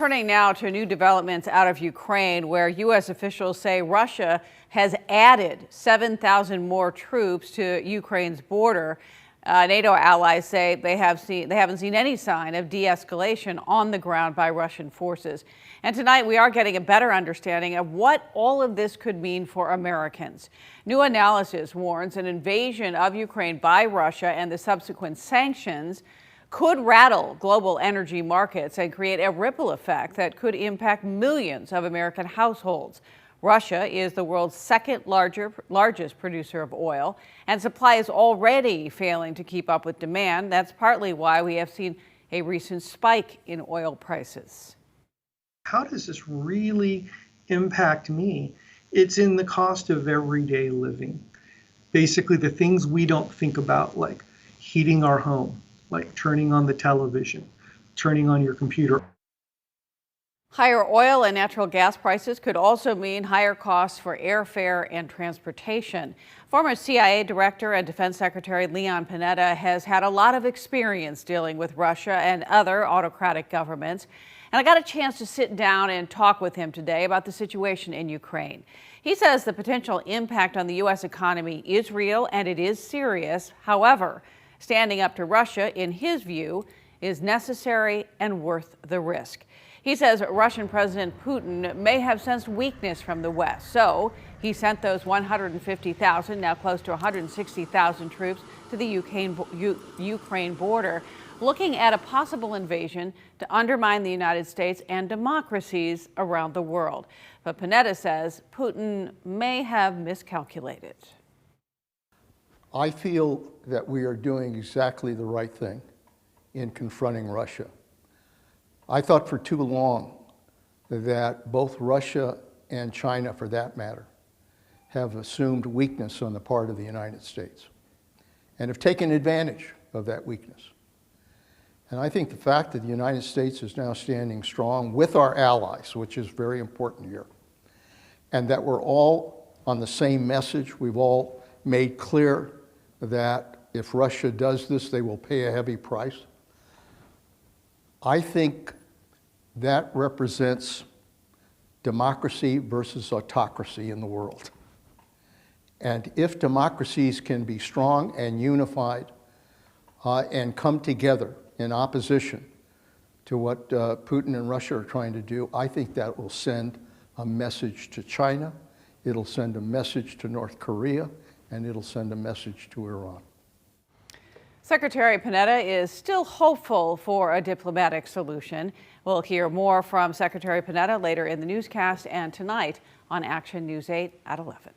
Turning now to new developments out of Ukraine, where U.S. officials say Russia has added 7,000 more troops to Ukraine's border. NATO allies say they haven't seen any sign of de-escalation on the ground by Russian forces. And tonight we are getting a better understanding of what all of this could mean for Americans. New analysis warns an invasion of Ukraine by Russia and the subsequent sanctions could rattle global energy markets and create a ripple effect that could impact millions of American households. Russia is the world's second largest producer of oil, and supply is already failing to keep up with demand. That's partly why we have seen a recent spike in oil prices. How does this really impact me? It's in the cost of everyday living. Basically, the things we don't think about, like heating our home, like turning on the television, turning on your computer. Higher oil and natural gas prices could also mean higher costs for airfare and transportation. Former CIA Director and Defense Secretary Leon Panetta has had a lot of experience dealing with Russia and other autocratic governments. And I got a chance to sit down and talk with him today about the situation in Ukraine. He says the potential impact on the U.S. economy is real and it is serious. However, standing up to Russia, in his view, is necessary and worth the risk. He says Russian President Putin may have sensed weakness from the West, so he sent those 150,000, now close to 160,000 troops to the Ukraine border, looking at a possible invasion to undermine the United States and democracies around the world. But Panetta says Putin may have miscalculated. I feel that we are doing exactly the right thing in confronting Russia. I thought for too long that both Russia and China, for that matter, have assumed weakness on the part of the United States and have taken advantage of that weakness. And I think the fact that the United States is now standing strong with our allies, which is very important here, and that we're all on the same message, we've all made clear that if Russia does this, they will pay a heavy price. I think that represents democracy versus autocracy in the world. And if democracies can be strong and unified and come together in opposition to what Putin and Russia are trying to do, I think that will send a message to China, it'll send a message to North Korea, and it'll send a message to Iran. Secretary Panetta is still hopeful for a diplomatic solution. We'll hear more from Secretary Panetta later in the newscast and tonight on Action News 8 at 11.